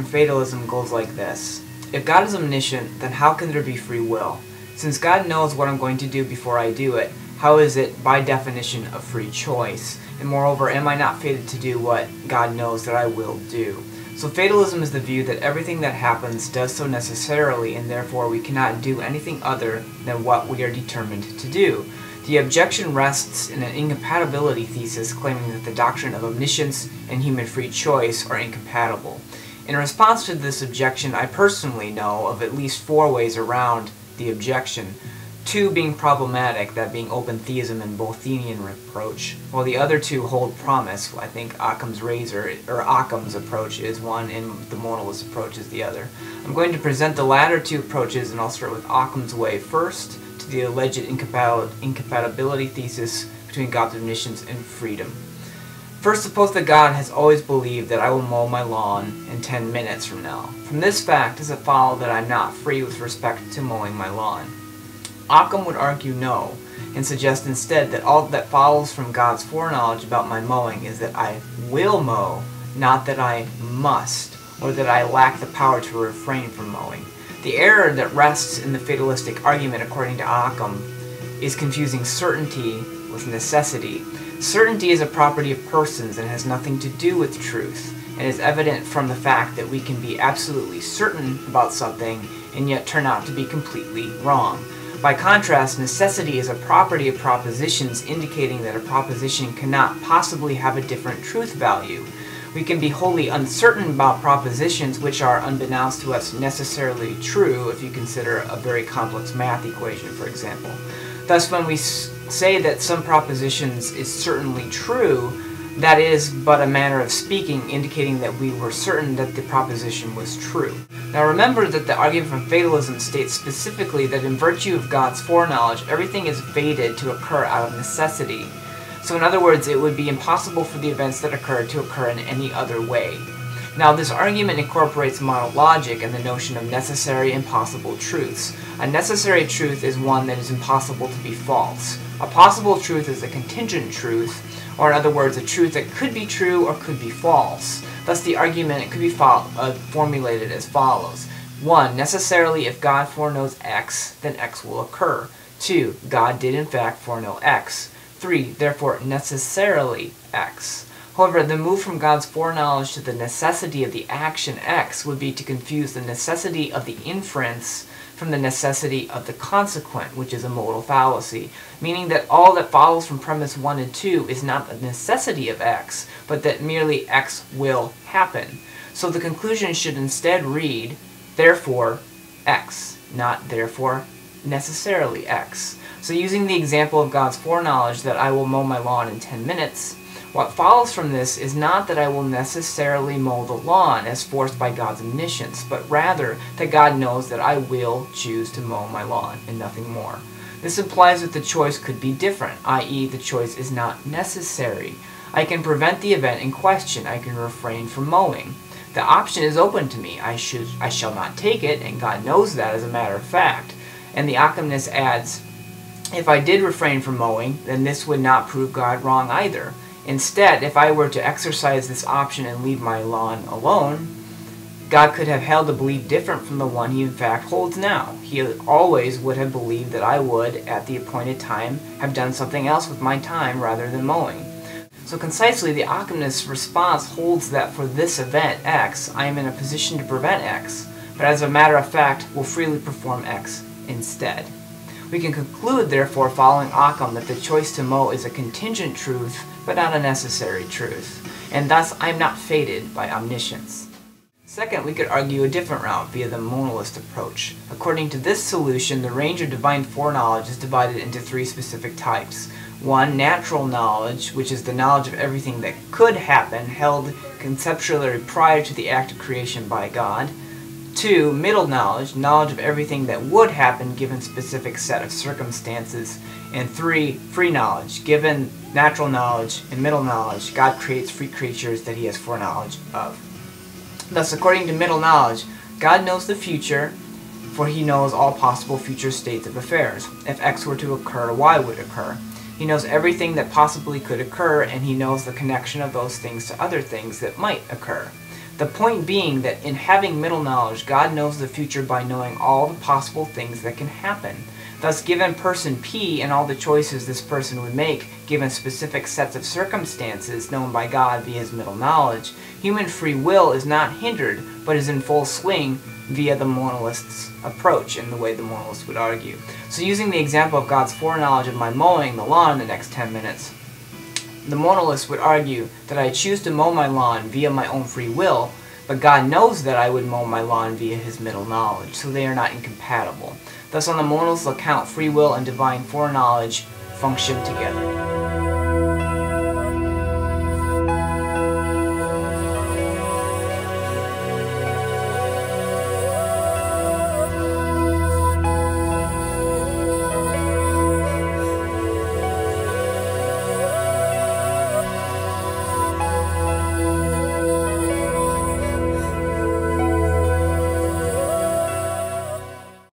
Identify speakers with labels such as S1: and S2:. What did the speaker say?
S1: from fatalism goes like this. If God is omniscient, then how can there be free will? Since God knows what I'm going to do before I do it, how is it, by definition, a free choice? And moreover, am I not fated to do what God knows that I will do? So fatalism is the view that everything that happens does so necessarily, and therefore we cannot do anything other than what we are determined to do. The objection rests in an incompatibility thesis claiming that the doctrine of omniscience and human free choice are incompatible. In response to this objection, I personally know of at least 4 ways around the objection. 2 being problematic, that being open theism and Boethian approach, while the other 2 hold promise. I think Occam's approach is one and the Molinist approach is the other. I'm going to present the latter 2 approaches, and I'll start with Occam's way first, to the alleged incompatibility thesis between God's omniscience and freedom. First, suppose that God has always believed that I will mow my lawn in 10 minutes from now. From this fact does it follow that I'm not free with respect to mowing my lawn? Occam would argue no, and suggest instead that all that follows from God's foreknowledge about my mowing is that I will mow, not that I must, or that I lack the power to refrain from mowing. The error that rests in the fatalistic argument, according to Occam, is confusing certainty with necessity. Certainty is a property of persons and has nothing to do with truth, and is evident from the fact that we can be absolutely certain about something and yet turn out to be completely wrong. By contrast, necessity is a property of propositions, indicating that a proposition cannot possibly have a different truth value. We can be wholly uncertain about propositions which are, unbeknownst to us, necessarily true, if you consider a very complex math equation, for example. Thus, when we say that some propositions is certainly true, that is but a manner of speaking, indicating that we were certain that the proposition was true. Now remember that the argument from fatalism states specifically that in virtue of God's foreknowledge, everything is fated to occur out of necessity. So in other words, it would be impossible for the events that occurred to occur in any other way. Now this argument incorporates model logic and the notion of necessary and possible truths. A necessary truth is one that is impossible to be false. A possible truth is a contingent truth, or in other words, a truth that could be true or could be false. Thus the argument could be formulated as follows. 1. Necessarily, if God foreknows X, then X will occur. 2. God did in fact foreknow X. 3. Therefore, necessarily X. However, the move from God's foreknowledge to the necessity of the action X would be to confuse the necessity of the inference from the necessity of the consequent, which is a modal fallacy, meaning that all that follows from premise 1 and 2 is not the necessity of X, but that merely X will happen. So the conclusion should instead read, therefore, X, not therefore, necessarily X. So using the example of God's foreknowledge that I will mow my lawn in 10 minutes, what follows from this is not that I will necessarily mow the lawn as forced by God's omniscience, but rather that God knows that I will choose to mow my lawn and nothing more. This implies that the choice could be different, i.e. the choice is not necessary. I can prevent the event in question. I can refrain from mowing. The option is open to me. I shall not take it, and God knows that as a matter of fact. And the Occamist adds, if I did refrain from mowing, then this would not prove God wrong either. Instead, if I were to exercise this option and leave my lawn alone, God could have held a belief different from the one he in fact holds now. He always would have believed that I would, at the appointed time, have done something else with my time rather than mowing. So concisely, the Occamist's response holds that for this event, X, I am in a position to prevent X, but as a matter of fact, will freely perform X instead. We can conclude, therefore, following Occam, that the choice to mow is a contingent truth, but not a necessary truth, and thus I am not fated by omniscience. Second, we could argue a different route via the Molinist approach. According to this solution, the range of divine foreknowledge is divided into 3 specific types. 1. Natural knowledge, which is the knowledge of everything that could happen, held conceptually prior to the act of creation by God. 2. Middle knowledge, knowledge of everything that would happen given specific set of circumstances. And 3. Free knowledge, given natural knowledge and middle knowledge, God creates free creatures that he has foreknowledge of. Thus, according to middle knowledge, God knows the future, for he knows all possible future states of affairs. If X were to occur, Y would occur. He knows everything that possibly could occur, and he knows the connection of those things to other things that might occur. The point being that in having middle knowledge, God knows the future by knowing all the possible things that can happen. Thus, given person P and all the choices this person would make, given specific sets of circumstances known by God via his middle knowledge, human free will is not hindered, but is in full swing via the monalist's approach, in the way the monalist would argue. So using the example of God's foreknowledge of my mowing the lawn in the next 10 minutes, the monalist would argue that I choose to mow my lawn via my own free will, but God knows that I would mow my lawn via his middle knowledge, so they are not incompatible. Thus, on the monalist account, free will and divine foreknowledge function together.